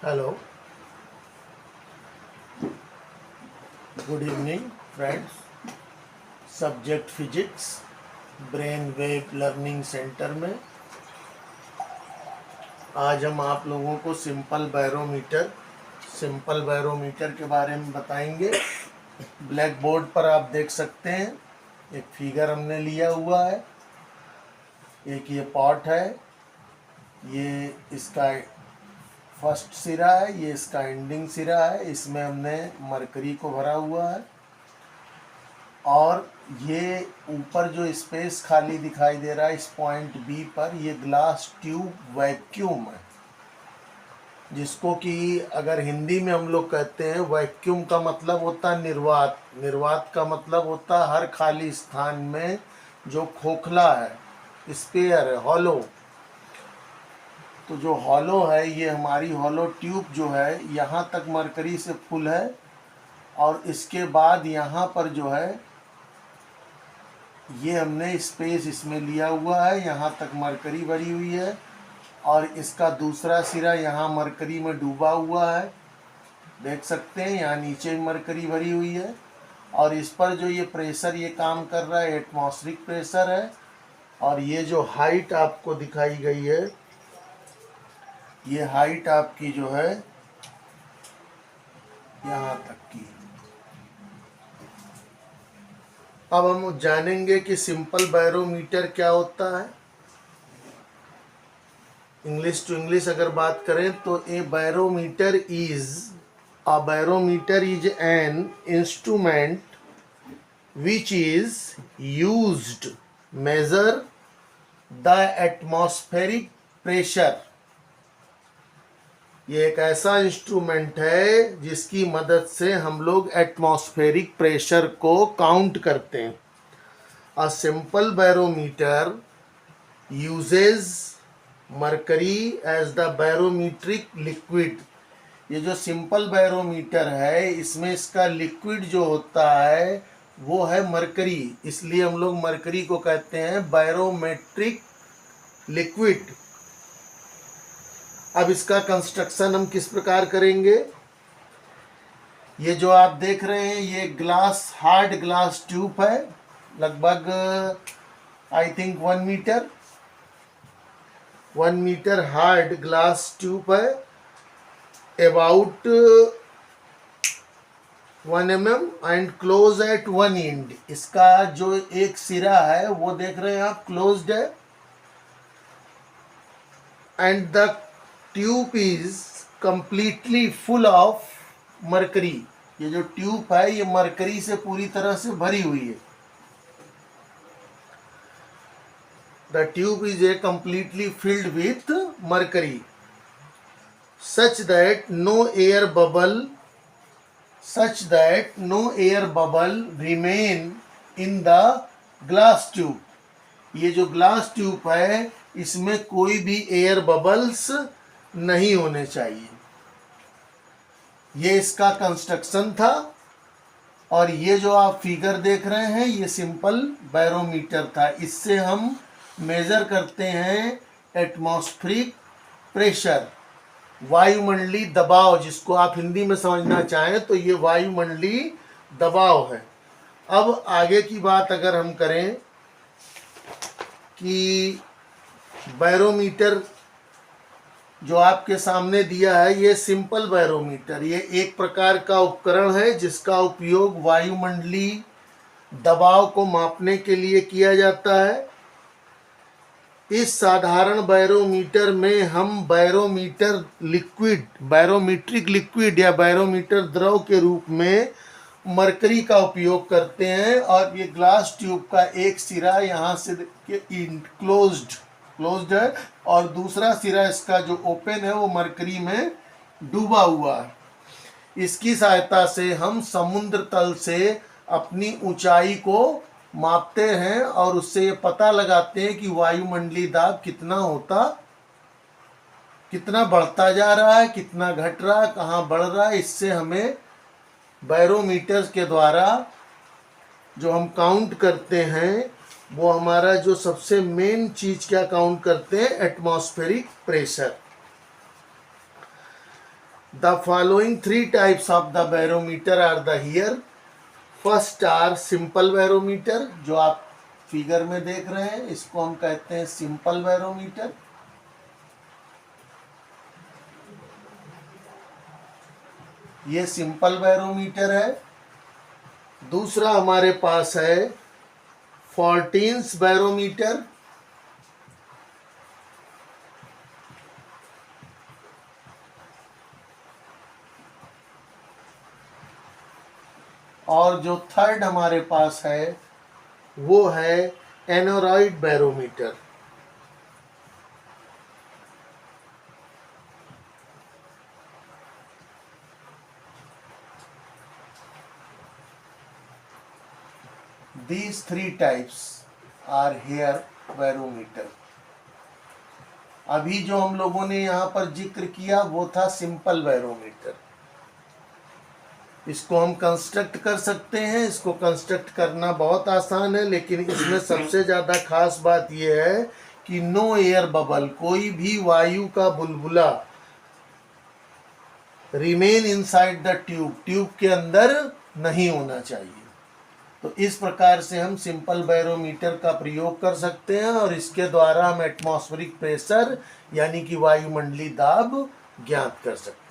Hello, good evening, friends. Subject physics brain wave learning centre में आज हम आप लोगों को सिंपल बैरोमीटर के बारे में बताएंगे। ब्लैक बोर्ड पर आप देख सकते हैं, एक फिगर हमने लिया हुआ है। एक ये पॉट है, ये इसका फर्स्ट सिरा है, ये इसका एंडिंग सिरा है। इसमें हमने मरकरी को भरा हुआ है और ये ऊपर जो स्पेस खाली दिखाई दे रहा है इस पॉइंट बी पर, ये ग्लास ट्यूब वैक्यूम है, जिसको कि अगर हिंदी में हम लोग कहते हैं, वैक्यूम का मतलब होता है निर्वात, निर्वात का मतलब होता है हर खाली स्थान में जो खोखला है, स्पेयर है, हॉलो। तो जो हॉलो है, ये हमारी हॉलो ट्यूब जो है, यहाँ तक मरकरी से फुल है और इसके बाद यहाँ पर जो है ये हमने स्पेस इसमें लिया हुआ है, यहाँ तक मरकरी भरी हुई है और इसका दूसरा सिरा यहाँ मरकरी में डूबा हुआ है, देख सकते हैं। यहाँ नीचे मरकरी भरी हुई है और इस पर जो ये प्रेशर ये काम कर रहा है, एटमॉस्फेरिक प्रेशर है। और ये जो हाइट आपको दिखाई गई है, ये हाइट आपकी जो है यहाँ तक की। अब हम जानेंगे कि सिंपल बैरोमीटर क्या होता है। इंग्लिश टू इंग्लिश अगर बात करें तो a barometer is an instrument which is used measure the atmospheric pressure. ये एक ऐसा इंस्ट्रूमेंट है जिसकी मदद से हम लोग एटमॉस्फेरिक प्रेशर को काउंट करते हैं। A simple barometer uses mercury as the barometric liquid. ये जो सिंपल बैरोमीटर है, इसमें इसका लिक्विड जो होता है वो है मरकरी, इसलिए हम लोग मरकरी को कहते हैं बैरोमेट्रिक लिक्विड। अब इसका कंस्ट्रक्शन हम किस प्रकार करेंगे। ये जो आप देख रहे हैं, ये ग्लास, हार्ड ग्लास ट्यूब है, लगभग I think 1 metre hard glass tube है, about 1 mm and close at 1 end। इसका जो एक सिरा है वो देख रहे हैं आप, क्लोज्ड है। And the tube is completely full of mercury. ये जो ट्यूब है ये मरकरी से पूरी तरह से भरी हुई है। The tube is a completely filled with mercury such that no air bubble remain in the glass tube। ये जो ग्लास ट्यूब है इसमें कोई भी एयर बबल्स नहीं होने चाहिए। ये इसका कंस्ट्रक्शन था और ये जो आप फिगर देख रहे हैं ये सिंपल बैरोमीटर था। इससे हम मेजर करते हैं एटमॉस्फेरिक प्रेशर, वायुमंडलीय दबाव, जिसको आप हिंदी में समझना चाहें तो ये वायुमंडलीय दबाव है। अब आगे की बात अगर हम करें कि बैरोमीटर जो आपके सामने दिया है, ये सिंपल बैरोमीटर, ये एक प्रकार का उपकरण है जिसका उपयोग वायुमंडलीय दबाव को मापने के लिए किया जाता है। इस साधारण बैरोमीटर में हम बैरोमीट्रिक लिक्विड या बैरोमीटर द्रव के रूप में मरकरी का उपयोग करते हैं और ये ग्लास ट्यूब का एक सिरा यहाँ से क्लोज्ड है और दूसरा सिरा इसका जो ओपन है वो मरकरी में डूबा हुआ है। इसकी सहायता से हम समुद्र तल से अपनी ऊंचाई को मापते हैं और उससे ये पता लगाते हैं कि वायुमंडलीय दाब कितना बढ़ता जा रहा है, कितना घट रहा है, कहाँ बढ़ रहा है। इससे हमें बैरोमीटर के द्वारा जो हम काउंट करते हैं वो हमारा जो सबसे मेन चीज क्या काउंट करते हैं, atmospheric pressure. The following three types of the barometer are the here. First R simple barometer, जो आप फिगर में देख रहे हैं, इसको हम कहते हैं सिंपल बैरोमीटर। ये सिंपल बैरोमीटर है। दूसरा हमारे पास है 14 बैरोमीटर। और जो थर्ड हमारे पास है वो है aneroid barometer. These three types are here barometer. अभी जो हम लोगों ने यहाँ पर जिक्र किया वो था सिंपल बैरोमीटर। इसको हम कंस्ट्रक्ट कर सकते हैं। इसको कंस्ट्रक्ट करना बहुत आसान है, लेकिन इसमें सबसे ज़्यादा खास बात यह है कि नो एयर बबल, कोई भी वायु का बुलबुला remain inside the tube, tube के अंदर नहीं होना चाहिए। तो इस प्रकार से हम सिंपल बैरोमीटर का प्रयोग कर सकते हैं और इसके द्वारा हम एटमॉस्फेरिक प्रेशर यानी कि वायुमंडलीय दाब ज्ञात कर सकते हैं।